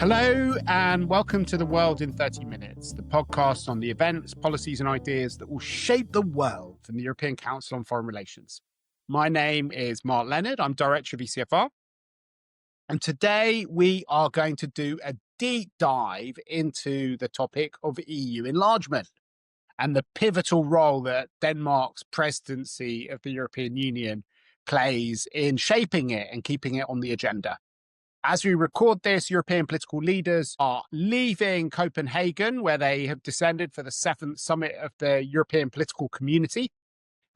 Hello and welcome to The World in 30 Minutes, the podcast on the events, policies and ideas that will shape the world from the European Council on Foreign Relations. My name is Mark Leonard. I'm Director of ECFR. And today we are going to do a deep dive into the topic of EU enlargement and the pivotal role that Denmark's presidency of the European Union plays in shaping it and keeping it on the agenda. As we record this, European political leaders are leaving Copenhagen, where they have descended for the 7th summit of the European political community.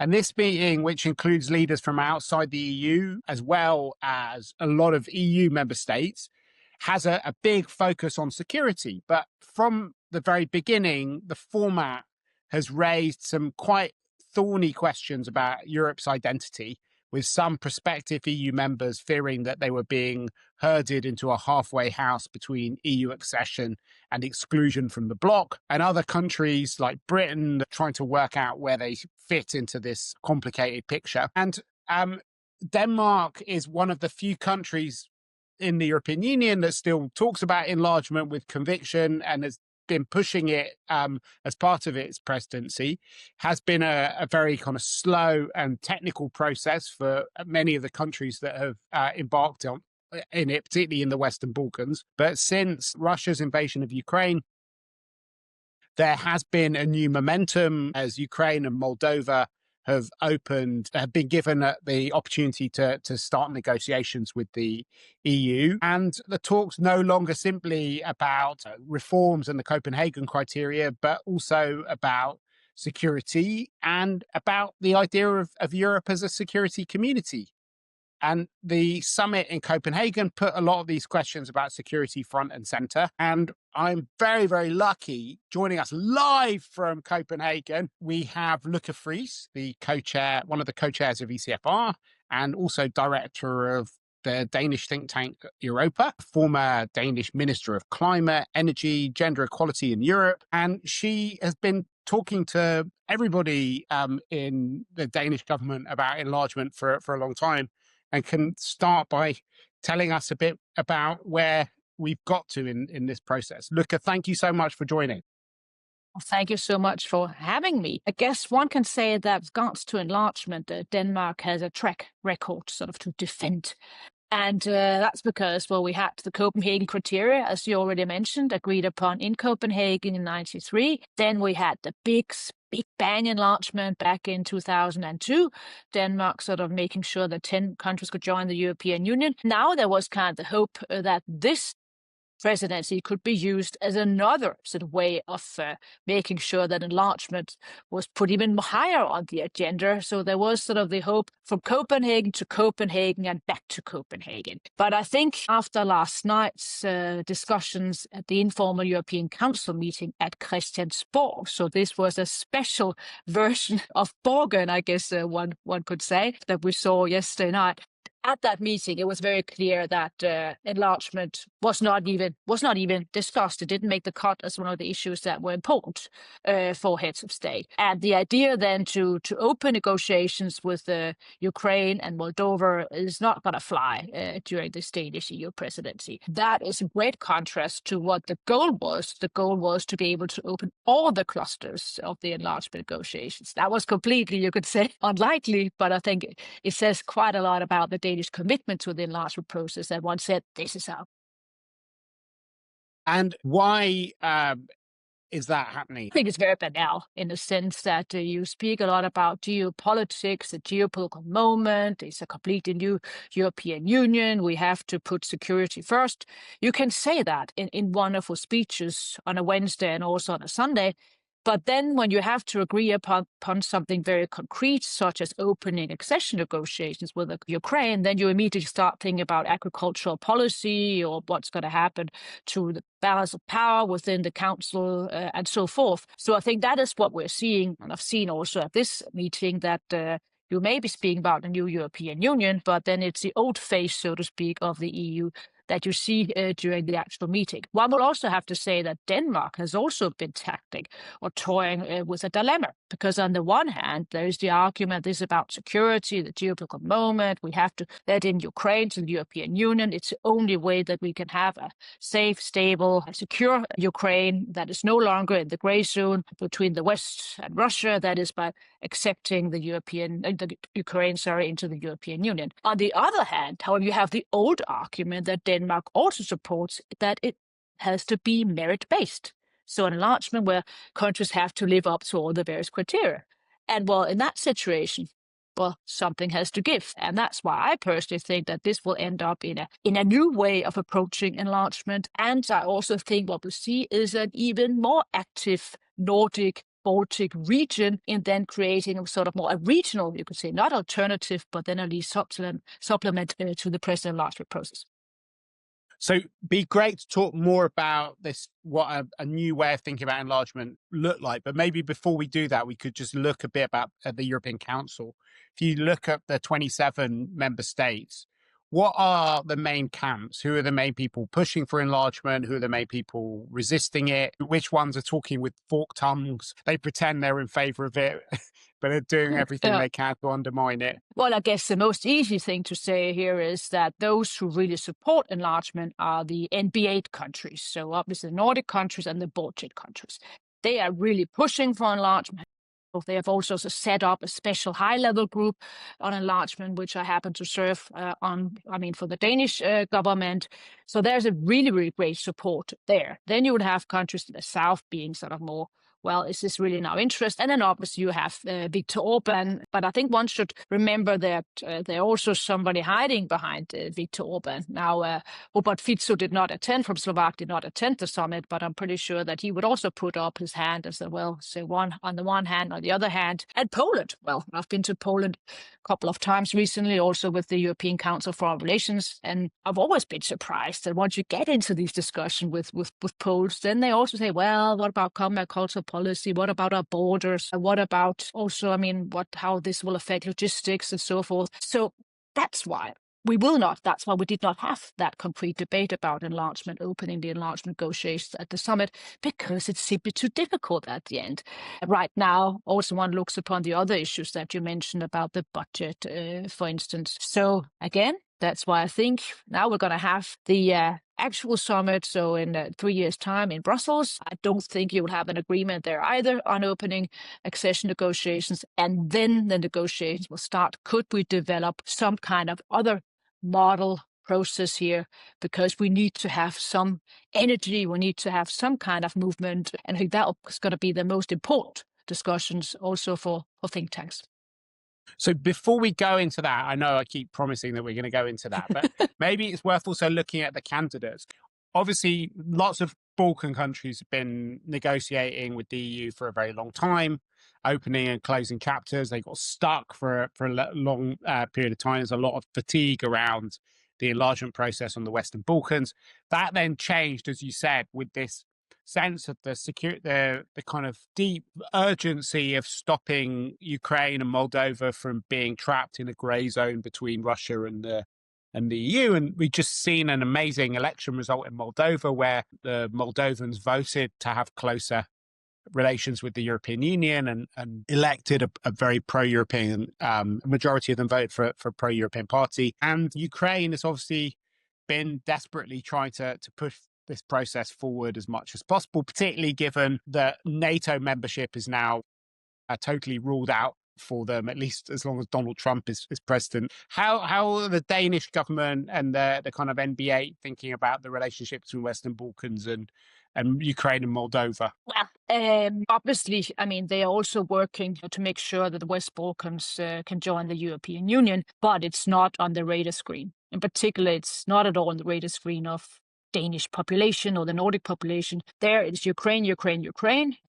And this meeting, which includes leaders from outside the EU, as well as a lot of EU member states, has a big focus on security. But from the very beginning, the format has raised some quite thorny questions about Europe's identity, with some prospective EU members fearing that they were being herded into a halfway house between EU accession and exclusion from the bloc, and other countries like Britain trying to work out where they fit into this complicated picture. And Denmark is one of the few countries in the European Union that still talks about enlargement with conviction and has been pushing it as part of its presidency. Has been a very kind of slow and technical process for many of the countries that have embarked in it, particularly in the Western Balkans. But since Russia's invasion of Ukraine, there has been a new momentum as Ukraine and Moldova have been given the opportunity to start negotiations with the EU. And the talks no longer simply about reforms and the Copenhagen criteria, but also about security and about the idea of Europe as a security community. And the summit in Copenhagen put a lot of these questions about security front and center. And I'm very, very lucky. Joining us live from Copenhagen, we have Lykke Friis, one of the co-chairs of ECFR, and also director of the Danish think tank Europa, former Danish Minister of Climate, Energy, Gender Equality in Europe. And she has been talking to everybody in the Danish government about enlargement for a long time, and can start by telling us a bit about where we've got to in this process. Lykke, thank you so much for joining. Thank you so much for having me. I guess one can say that with regards to enlargement, Denmark has a track record sort of to defend. And that's because, we had the Copenhagen criteria, as you already mentioned, agreed upon in Copenhagen in 1993. Then we had the big bang enlargement back in 2002, Denmark sort of making sure that 10 countries could join the European Union. Now there was kind of the hope that this presidency could be used as another sort of way of making sure that enlargement was put even higher on the agenda. So there was sort of the hope from Copenhagen to Copenhagen and back to Copenhagen. But I think after last night's discussions at the Informal European Council meeting at Christiansborg, so this was a special version of Borgen, I guess one could say, that we saw yesterday night. At that meeting, it was very clear that enlargement was not even discussed. It didn't make the cut as one of the issues that were important for heads of state. And the idea then to open negotiations with Ukraine and Moldova is not going to fly during this Danish EU presidency. That is in great contrast to what the goal was. The goal was to be able to open all the clusters of the enlargement negotiations. That was completely, you could say, unlikely, but I think it says quite a lot about the Danish commitment to the enlargement process, that one said, this is how. And why is that happening? I think it's very banal in the sense that you speak a lot about geopolitics, the geopolitical moment. It's a completely new European Union. We have to put security first. You can say that in wonderful speeches on a Wednesday and also on a Sunday. But then when you have to agree upon something very concrete, such as opening accession negotiations with Ukraine, then you immediately start thinking about agricultural policy or what's going to happen to the balance of power within the council and so forth. So I think that is what we're seeing. And I've seen also at this meeting that you may be speaking about the new European Union, but then it's the old face, so to speak, of the EU that you see during the actual meeting. One will also have to say that Denmark has also been tactic or toying with a dilemma, because on the one hand, there is the argument this is about security, the geopolitical moment. We have to let in Ukraine to the European Union. It's the only way that we can have a safe, stable, secure Ukraine that is no longer in the gray zone between the West and Russia. That is by accepting the Ukraine into the European Union. On the other hand, however, you have the old argument that Denmark also supports, that it has to be merit-based. So an enlargement where countries have to live up to all the various criteria. And well, in that situation, well, something has to give. And that's why I personally think that this will end up in a new way of approaching enlargement. And I also think what we'll see is an even more active Nordic Baltic region in then creating a sort of more a regional, you could say, not alternative, but then at least supplement to the present enlargement process. So be great to talk more about this, what a new way of thinking about enlargement look like. But maybe before we do that, we could just look a bit about the European Council. If you look at the 27 member states, what are the main camps? Who are the main people pushing for enlargement? Who are the main people resisting it? Which ones are talking with forked tongues? They pretend they're in favor of it, but they're doing everything they can to undermine it. Well, I guess the most easy thing to say here is that those who really support enlargement are the NB8 countries. So obviously the Nordic countries and the Baltic countries. They are really pushing for enlargement. They have also set up a special high-level group on enlargement, which I happen to serve for the Danish government. So there's a really, really great support there. Then you would have countries in the south being sort of more, well, is this really in our interest? And then obviously you have Viktor Orban. But I think one should remember that there's also somebody hiding behind Viktor Orban. Now, Robert Fico from Slovakia did not attend the summit, but I'm pretty sure that he would also put up his hand and say, well, so one on the one hand, on the other hand, and Poland. Well, I've been to Poland a couple of times recently, also with the European Council for Foreign Relations, and I've always been surprised that once you get into these discussions with Poles, then they also say, well, what about common cultural policy? What about our borders? What about also, how this will affect logistics and so forth? So that's why we did not have that concrete debate about enlargement, opening the enlargement negotiations at the summit, because it's simply too difficult at the end. Right now, also one looks upon the other issues that you mentioned about the budget, for instance. So again, that's why I think now we're going to have the actual summit. So in 3 years' time in Brussels, I don't think you will have an agreement there either on opening accession negotiations. And then the negotiations will start. Could we develop some kind of other model process here? Because we need to have some energy. We need to have some kind of movement. And I think that is going to be the most important discussions also for think tanks. So before we go into that, I know I keep promising that we're going to go into that, but maybe it's worth also looking at the candidates. Obviously, lots of Balkan countries have been negotiating with the EU for a very long time, opening and closing chapters. They got stuck for a long period of time. There's a lot of fatigue around the enlargement process on the Western Balkans. That then changed, as you said, with this sense of the kind of deep urgency of stopping Ukraine and Moldova from being trapped in a grey zone between Russia and the EU. And we've just seen an amazing election result in Moldova, where the Moldovans voted to have closer relations with the European Union and elected a very pro-European, majority of them voted for a pro-European party. And Ukraine has obviously been desperately trying to push this process forward as much as possible, particularly given that NATO membership is now totally ruled out for them, at least as long as Donald Trump is president. How are the Danish government and the kind of NBA thinking about the relationship between Western Balkans and Ukraine and Moldova? Well, obviously, they are also working to make sure that the West Balkans can join the European Union, but it's not on the radar screen. In particular, it's not at all on the radar screen of Danish population or the Nordic population. There it's Ukraine.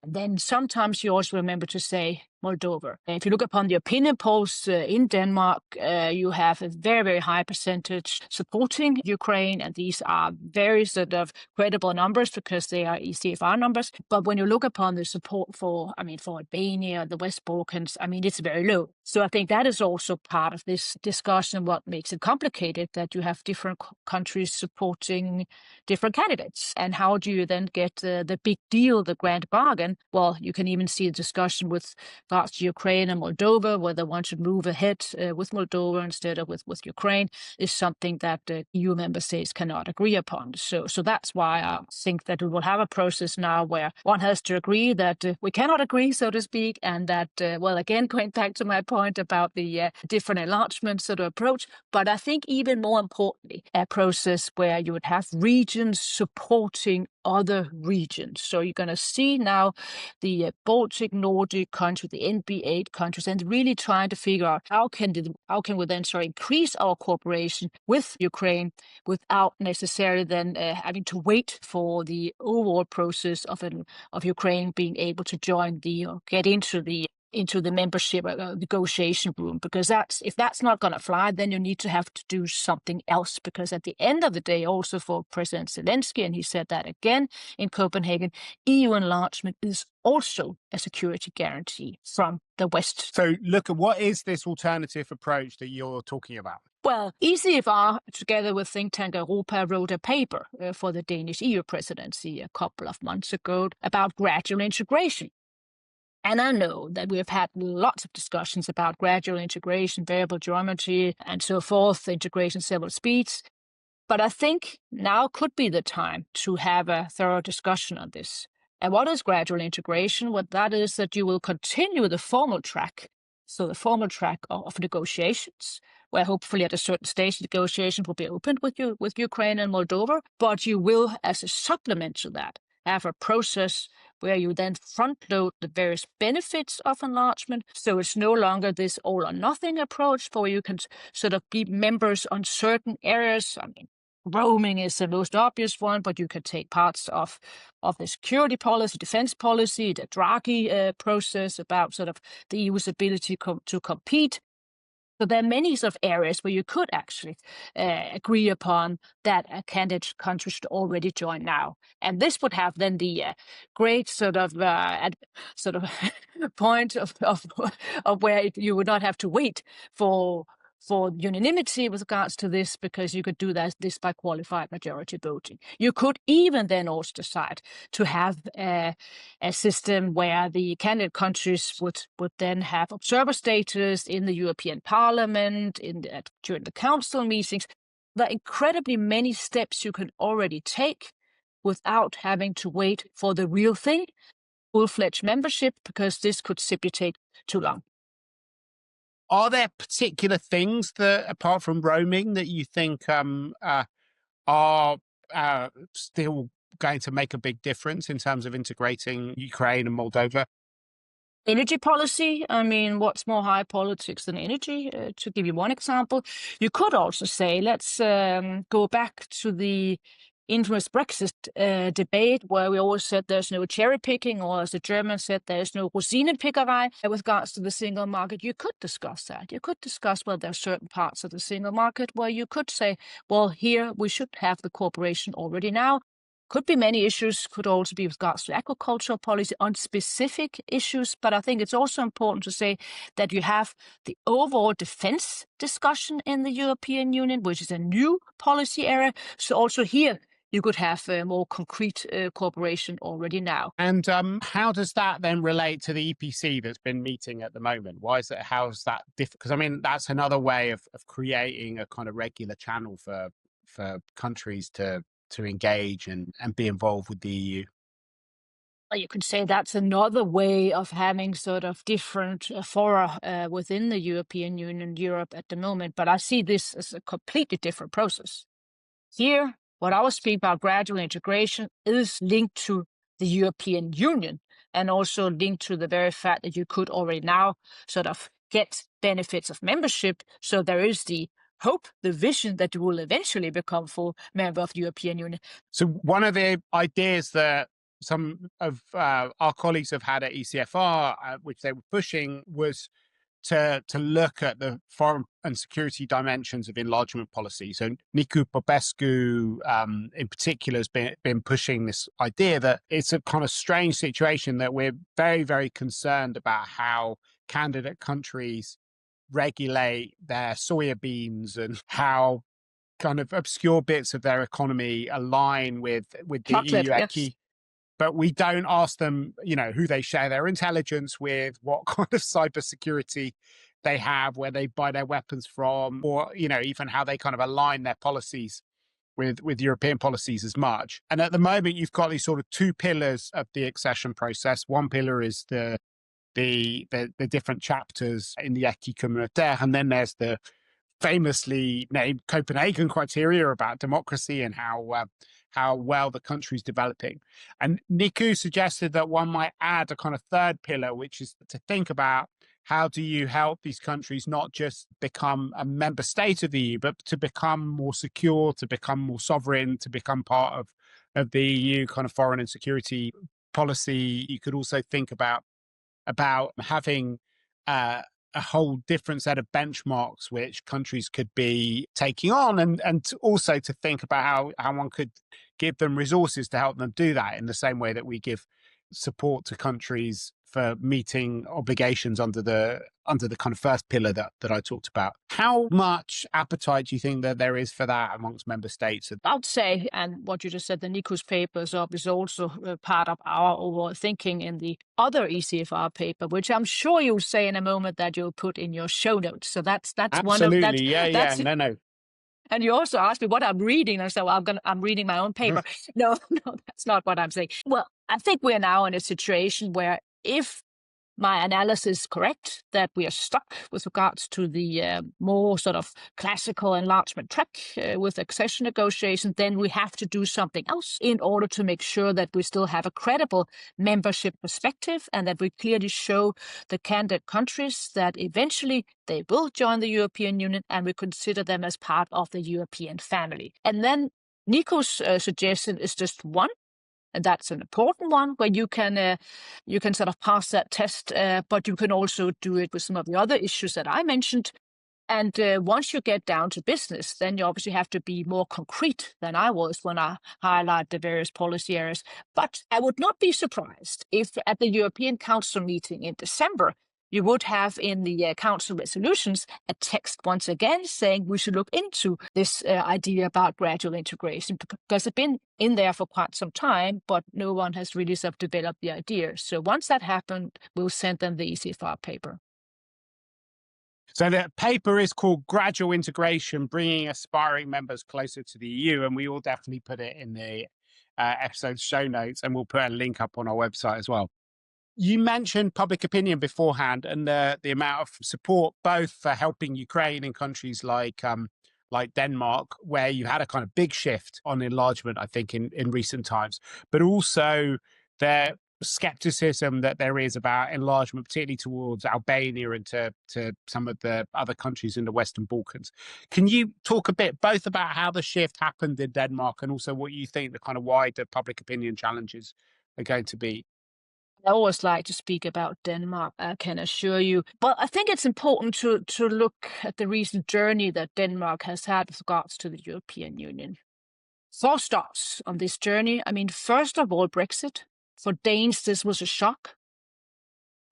And then sometimes you also remember to say Moldova. If you look upon the opinion polls in Denmark, you have a very, very high percentage supporting Ukraine, and these are very sort of credible numbers because they are ECFR numbers. But when you look upon the support for Albania, the West Balkans, it's very low. So I think that is also part of this discussion, what makes it complicated, that you have different countries supporting different candidates. And how do you then get the big deal, the grand bargain? Well, you can even see a discussion with regards to Ukraine and Moldova, whether one should move ahead with Moldova instead of with Ukraine, is something that EU member states cannot agree upon. So that's why I think that we will have a process now where one has to agree that we cannot agree, so to speak, and that, again, going back to my point about the different enlargement sort of approach, but I think even more importantly, a process where you would have regions supporting other regions. So you're going to see now the Baltic, Nordic countries, the NB8 countries, and really trying to figure out how can we then increase our cooperation with Ukraine without necessarily then having to wait for the overall process of Ukraine being able to join get into the membership negotiation room, because if that's not going to fly, then you need to have to do something else. Because at the end of the day, also for President Zelensky, and he said that again in Copenhagen, EU enlargement is also a security guarantee from the West. So look at what is this alternative approach that you're talking about? Well, ECFR, together with think tank Europa, wrote a paper for the Danish EU presidency a couple of months ago about gradual integration. And I know that we have had lots of discussions about gradual integration, variable geometry, and so forth, integration several speeds. But I think now could be the time to have a thorough discussion on this. And what is gradual integration? What that is that you will continue the formal track, so the formal track of negotiations, where hopefully at a certain stage negotiations will be opened with Ukraine and Moldova, but you will, as a supplement to that, have a process where you then front load the various benefits of enlargement. So it's no longer this all or nothing approach where you can sort of be members on certain areas. Roaming is the most obvious one, but you could take parts of the security policy, defense policy, the Draghi process about sort of the EU's ability to compete. So there are many sort of areas where you could actually agree upon that a candidate country should already join now, and this would have then the great sort of point of where you would not have to wait for unanimity with regards to this, because you could do this by qualified majority voting. You could even then also decide to have a system where the candidate countries would then have observer status in the European Parliament, during the council meetings. There are incredibly many steps you can already take without having to wait for the real thing, full-fledged membership, because this could simply take too long. Are there particular things that, apart from roaming, that you think are still going to make a big difference in terms of integrating Ukraine and Moldova? Energy policy. What's more high politics than energy? To give you one example, you could also say, let's go back to the infamous Brexit debate, where we always said there's no cherry picking, or as the Germans said, there's no Rosinenpickerei with regards to the single market. You could discuss that. You could discuss, well, there are certain parts of the single market where you could say, well, here we should have the cooperation already now. Could be many issues, could also be with regards to agricultural policy on specific issues. But I think it's also important to say that you have the overall defense discussion in the European Union, which is a new policy area. So also here, you could have more concrete cooperation already now. And how does that then relate to the EPC that's been meeting at the moment? How is that different? Because that's another way of creating a kind of regular channel for countries to engage and be involved with the EU. Well, you could say that's another way of having sort of different fora within the European Union, Europe at the moment. But I see this as a completely different process. Here, what I was speaking about, gradual integration, is linked to the European Union, and also linked to the very fact that you could already now sort of get benefits of membership. So there is the hope, the vision that you will eventually become full member of the European Union. So one of the ideas that some of our colleagues have had at ECFR, which they were pushing, was to look at the foreign and security dimensions of enlargement policy. So Nicu Popescu, in particular, has been pushing this idea that it's a kind of strange situation that we're very, very concerned about how candidate countries regulate their soya beans and how kind of obscure bits of their economy align with the Chocolate, EU yes. acquis. But we don't ask them, who they share their intelligence with, what kind of cybersecurity they have, where they buy their weapons from, or, even how they kind of align their policies with European policies as much. And at the moment, you've got these sort of two pillars of the accession process. One pillar is the different chapters in the acquis communautaire, and then there's the famously named Copenhagen criteria about democracy and how well the country's developing. And Nicu suggested that one might add a kind of third pillar, which is to think about how do you help these countries not just become a member state of the EU, but to become more secure, to become more sovereign, to become part of the EU kind of foreign and security policy. You could also think about having a whole different set of benchmarks which countries could be taking on, and also to think about how one could give them resources to help them do that in the same way that we give support to countries for meeting obligations under the kind of first pillar that I talked about. How much appetite do you think that there is for that amongst member states? I would say, and what you just said, the Nicu's paper is also part of our overall thinking in the other ECFR paper, which I'm sure you'll say in a moment that you'll put in your show notes. So that's Absolutely. one of that. Yeah. No. And you also asked me what I'm reading, and so I'm reading my own paper. No, that's not what I'm saying. Well, I think we're now in a situation where, if my analysis is correct, that we are stuck with regards to the more sort of classical enlargement track with accession negotiations, then we have to do something else in order to make sure that we still have a credible membership perspective, and that we clearly show the candidate countries that eventually they will join the European Union, and we consider them as part of the European family. And then Nico's suggestion is just one. And that's an important one, where you can sort of pass that test, but you can also do it with some of the other issues that I mentioned. And once you get down to business, then you obviously have to be more concrete than I was when I highlight the various policy areas. But I would not be surprised if at the European Council meeting in December, you would have in the Council resolutions a text once again saying we should look into this idea about gradual integration, because it's been in there for quite some time, but no one has really sort of developed the idea. So once that happened, we'll send them the ECFR paper. So the paper is called Gradual Integration, Bringing Aspiring Members Closer to the EU, and we will definitely put it in the episode show notes, and we'll put a link up on our website as well. You mentioned public opinion beforehand, and the amount of support both for helping Ukraine in countries like Denmark, where you had a kind of big shift on enlargement, I think, in recent times, but also the skepticism that there is about enlargement, particularly towards Albania and to some of the other countries in the Western Balkans. Can you talk a bit both about how the shift happened in Denmark and also what you think the kind of wider public opinion challenges are going to be? I always like to speak about Denmark, I can assure you. But I think it's important to look at the recent journey that Denmark has had with regards to the European Union. 4 stops on this journey. I mean, first of all, Brexit. For Danes, this was a shock.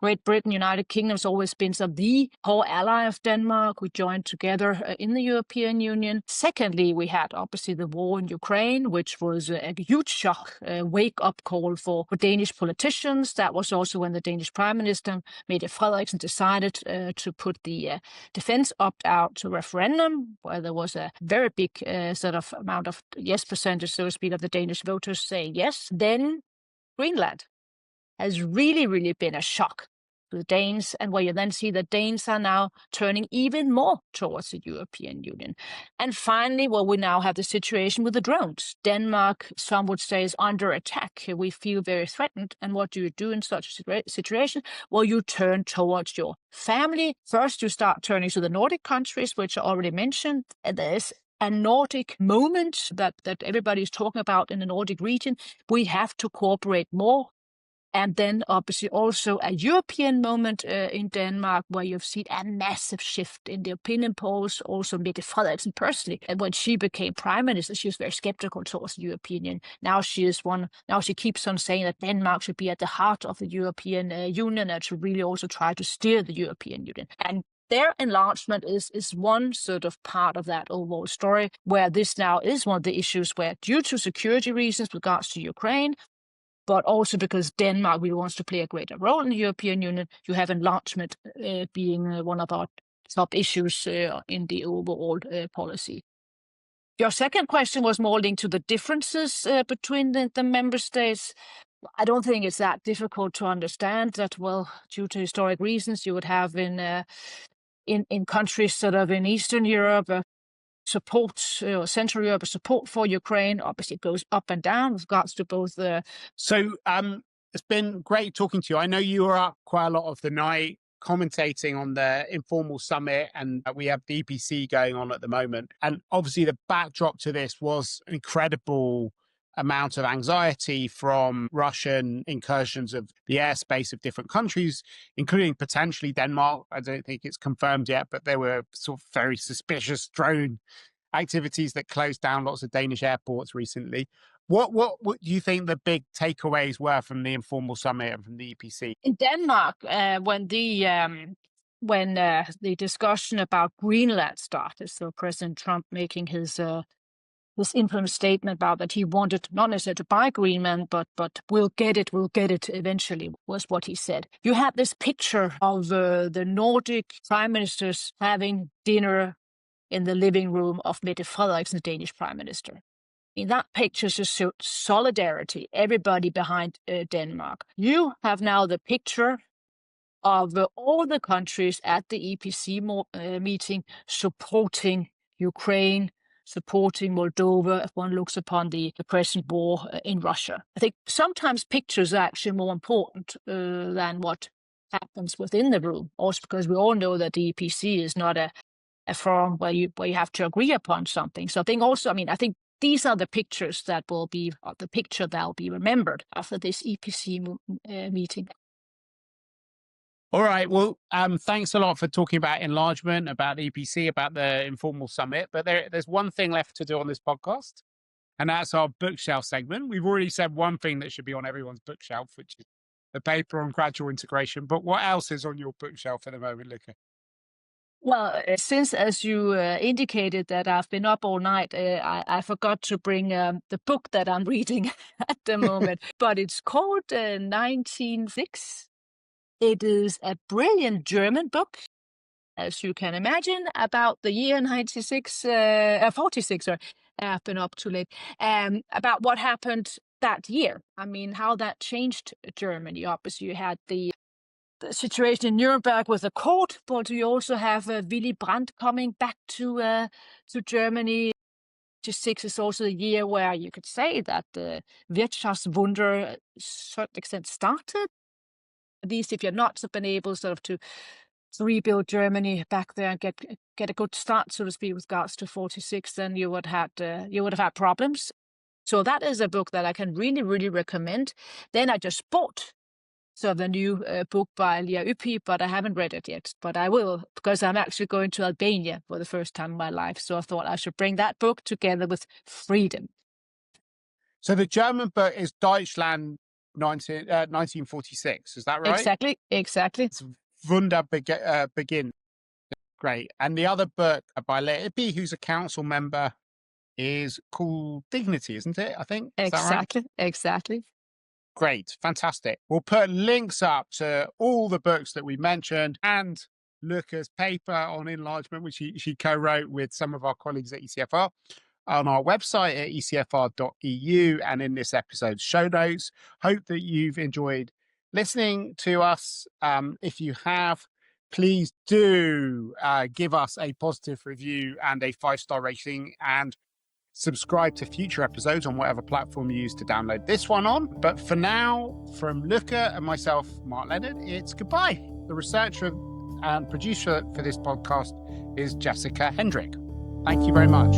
Great Britain, United Kingdom has always been sort of the core ally of Denmark. We joined together in the European Union. Secondly, we had obviously the war in Ukraine, which was a huge shock, a wake-up call for Danish politicians. That was also when the Danish Prime Minister, Mette Frederiksen, decided to put the defense opt-out to referendum, where there was a very big sort of amount of yes percentage, so to speak, of the Danish voters saying yes. Then Greenland has really, really been a shock to the Danes, and where you then see the Danes are now turning even more towards the European Union. And finally, well, we now have the situation with the drones. Denmark, some would say, is under attack. We feel very threatened. And what do you do in such a situation? Well, you turn towards your family. First, you start turning to the Nordic countries, which I already mentioned. And there's a Nordic moment that everybody's talking about in the Nordic region. We have to cooperate more. And then obviously also a European moment in Denmark where you've seen a massive shift in the opinion polls. Also Mette Frederiksen personally, and when she became prime minister, she was very skeptical towards the European Union. Now she keeps on saying that Denmark should be at the heart of the European Union and should really also try to steer the European Union. And their enlargement is one sort of part of that overall story, where this now is one of the issues where, due to security reasons with regards to Ukraine, but also because Denmark really wants to play a greater role in the European Union, you have enlargement being one of our top issues in the overall policy. Your second question was more linked to the differences between the member states. I don't think it's that difficult to understand that, well, due to historic reasons, you would have in countries sort of in Eastern Europe, support, Central Europe, support for Ukraine. Obviously, it goes up and down with regards to both the. So it's been great talking to you. I know you were up quite a lot of the night commentating on the Informal summit, and we have the EPC going on at the moment. And obviously, the backdrop to this was an incredible amount of anxiety from Russian incursions of the airspace of different countries, including potentially Denmark. I don't think it's confirmed yet, but there were sort of very suspicious drone activities that closed down lots of Danish airports recently. What do you think the big takeaways were from the Informal summit and from the EPC? In Denmark, when the discussion about Greenland started, so President Trump making his infamous statement about that he wanted not necessarily to buy Greenland, but we'll get it eventually, was what he said. You had this picture of the Nordic prime ministers having dinner in the living room of Mette Frederiksen, the Danish prime minister. In that picture just showed solidarity, everybody behind Denmark. You have now the picture of all the countries at the EPC meeting supporting Ukraine, supporting Moldova, if one looks upon the present war in Russia. I think sometimes pictures are actually more important than what happens within the room, also because we all know that the EPC is not a forum where you have to agree upon something. So I think these are the pictures that will be remembered after this EPC meeting. All right. Well, thanks a lot for talking about enlargement, about the EPC, about the Informal summit. But there's one thing left to do on this podcast, and that's our bookshelf segment. We've already said one thing that should be on everyone's bookshelf, which is the paper on gradual integration. But what else is on your bookshelf at the moment, Lykke? Well, since, as you indicated, that I've been up all night, I forgot to bring the book that I'm reading at the moment. But it's called 1906. It is a brilliant German book, as you can imagine, about the year 46. Sorry, I've been up too late. About what happened that year. I mean, how that changed Germany. Obviously, you had the situation in Nuremberg with the court, but you also have Willy Brandt coming back to Germany. 1946 is also the year where you could say that the Wirtschaftswunder, to a certain extent, started. At least if you're not been able sort of to rebuild Germany back there and get a good start, so to speak, with regards to 46, then you would have had problems. So that is a book that I can really, really recommend. Then I just bought the new book by Lykke Friis, but I haven't read it yet. But I will, because I'm actually going to Albania for the first time in my life. So I thought I should bring that book together with Freedom. So the German book is Deutschland 1946, is that right? Exactly. It's Wunder begin. Great. And the other book by Lykke Friis, who's a council member, is called Dignity, isn't it? I think. Exactly. Great. Fantastic. We'll put links up to all the books that we mentioned and Lykke's paper on enlargement, which she co-wrote with some of our colleagues at ECFR, on our website at ecfr.eu and in this episode's show notes. Hope that you've enjoyed listening to us. If you have, please do give us a positive review and a 5-star rating, and subscribe to future episodes on whatever platform you use to download this one on. But for now, from Lykke and myself, Mark Leonard, it's goodbye. The researcher and producer for this podcast is Jessica Hendrick. Thank you very much.